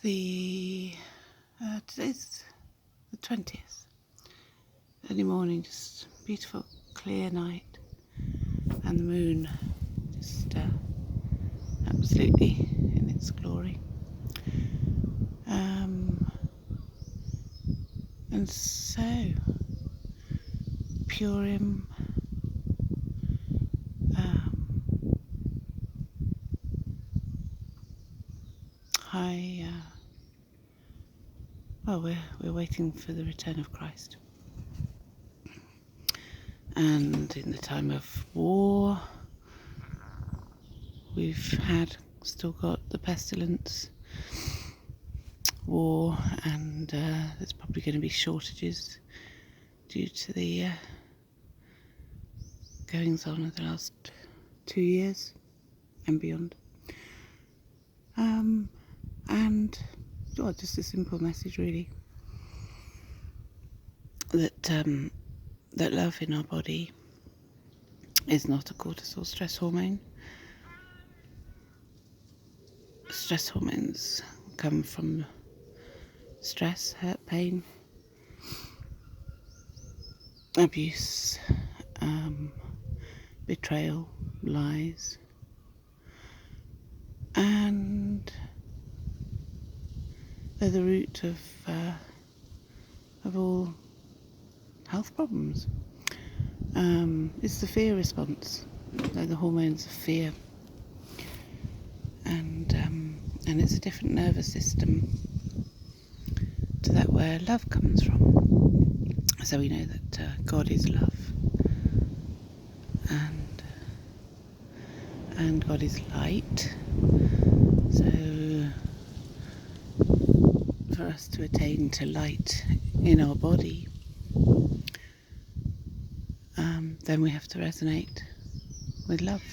Today's the 20th. Early morning, just beautiful clear night, and the moon just absolutely in its glory. And so Purim, we're waiting for the return of Christ. And in the time of war, we've still got the pestilence, war, and there's probably going to be shortages due to the goings on of the last 2 years and beyond. And just a simple message, really, that love in our body is not a cortisol stress hormone. Stress hormones come from stress, hurt, pain, abuse, betrayal, lies, and they're the root of all health problems. It's the fear response. They're the hormones of fear, and it's a different nervous system to that where love comes from. So we know that God is love, and God is light. So for us to attain to light in our body, then we have to resonate with love.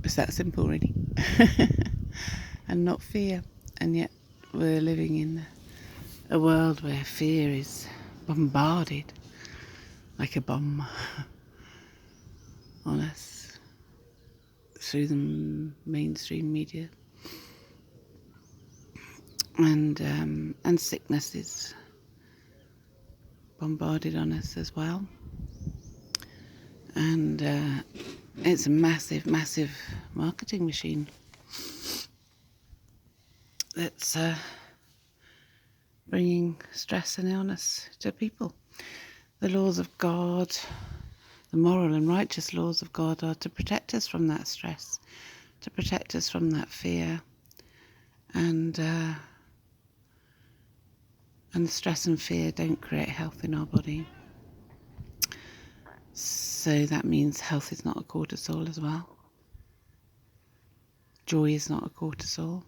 It's that simple, really. And not fear. And yet we're living in a world where fear is bombarded like a bomb on us through the mainstream media, and sickness is bombarded on us as well, and it's a massive marketing machine that's bringing stress and illness to people. The laws of God, the moral and righteous laws of God, are to protect us from that stress, to protect us from that fear, and stress and fear don't create health in our body. So that means health is not a cortisol as well. Joy is not a cortisol.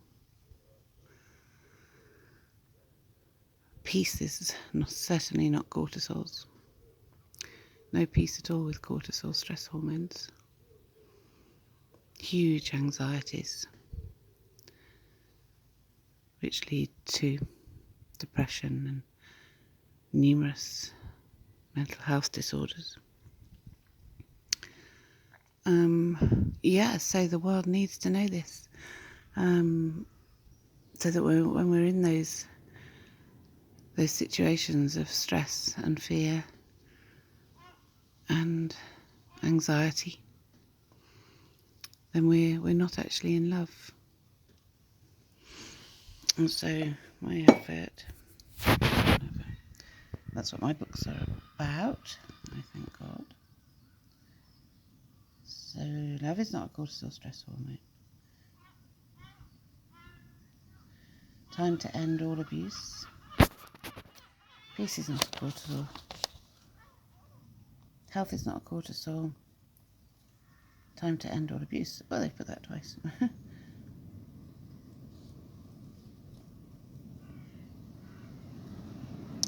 Peace is certainly not cortisols. No peace at all with cortisol stress hormones. Huge anxieties, which lead to depression and numerous mental health disorders. So the world needs to know this, so that when we're in those situations of stress and fear and anxiety, then we're not actually in love. And so my effort, that's what my books are about, I thank God. So love is not a cortisol stress hormone. Time to end all abuse. Peace is not a cortisol. Health is not a cortisol. Time to end all abuse. Well, they put that twice.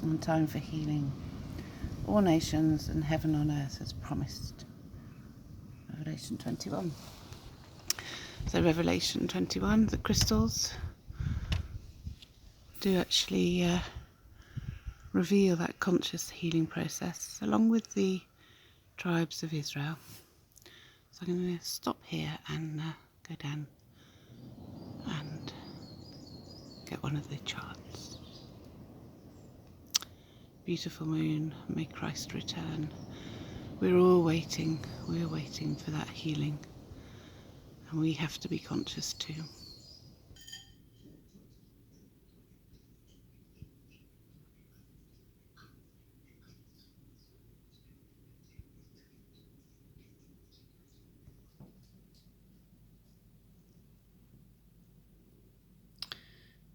And time for healing all nations and heaven on earth as promised. Revelation 21. So Revelation 21, the crystals do actually reveal that conscious healing process along with the tribes of Israel. So I'm going to stop here and go down get one of the charts. Beautiful moon, may Christ return. We're all waiting. We're waiting for that healing. And we have to be conscious too.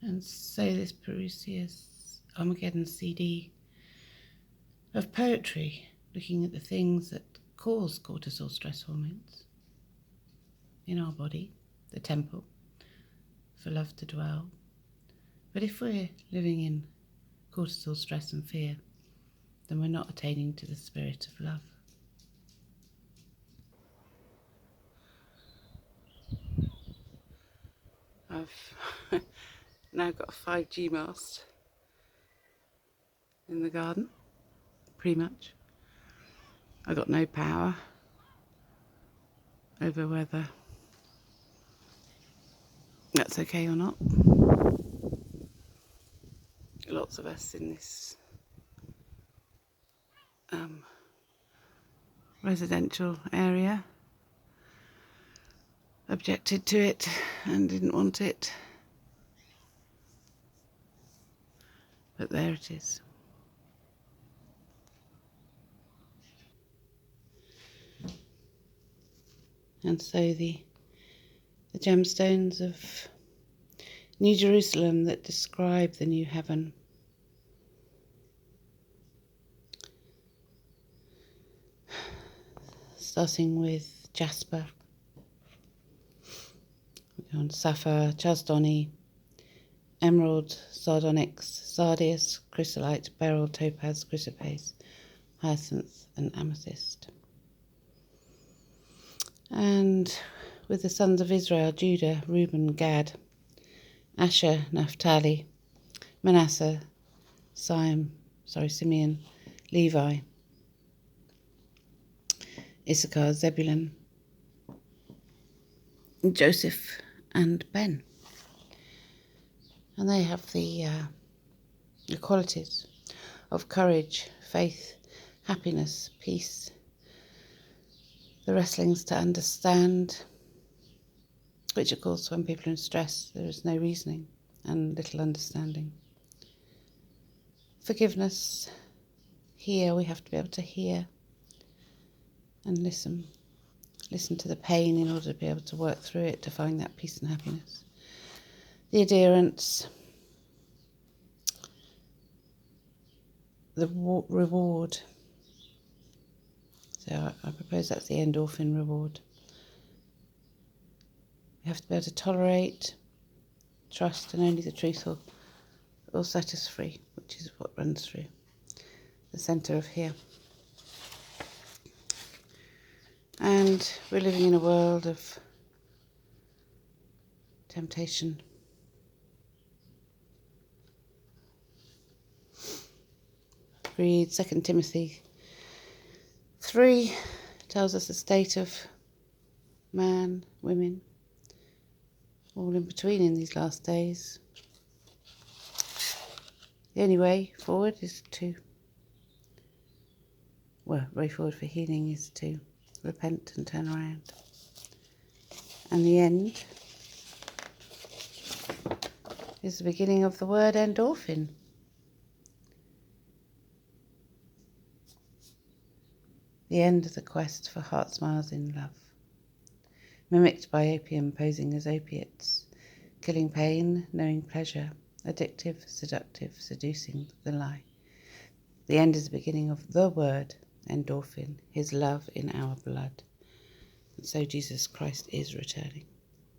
And so this Parousia's Armageddon CD of poetry, looking at the things that cause cortisol stress hormones in our body, the temple, for love to dwell. But if we're living in cortisol stress and fear, then we're not attaining to the spirit of love. I've now got a 5G mast in the garden, pretty much. I got no power over whether that's okay or not. Lots of us in this residential area objected to it and didn't want it. But there it is. And so the gemstones of New Jerusalem that describe the new heaven starting with jasper, we go on sapphire, chalcedony, emerald, sardonyx, sardius, chrysolite, beryl, topaz, chrysoprase, hyacinth and amethyst. And with the sons of Israel, Judah, Reuben, Gad, Asher, Naphtali, Manasseh, Simeon, Levi, Issachar, Zebulun, Joseph and Ben. And they have the qualities of courage, faith, happiness, peace, the wrestlings to understand, which of course when people are in stress there is no reasoning and little understanding. Forgiveness, hear, we have to be able to hear and listen to the pain in order to be able to work through it, to find that peace and happiness. The adherence, the reward. So I propose that's the endorphin reward. We have to be able to tolerate, trust, and only the truth will set us free, which is what runs through the centre of here. And we're living in a world of temptation. Read 2 Timothy 3 tells us the state of man, women, all in between in these last days. The only way forward is way forward for healing is to repent and turn around. And the end is the beginning of the word endorphin. The end of the quest for heart smiles in love, mimicked by opium posing as opiates, killing pain, knowing pleasure, addictive, seductive, seducing the lie. The end is the beginning of the word endorphin, his love in our blood. And so Jesus Christ is returning.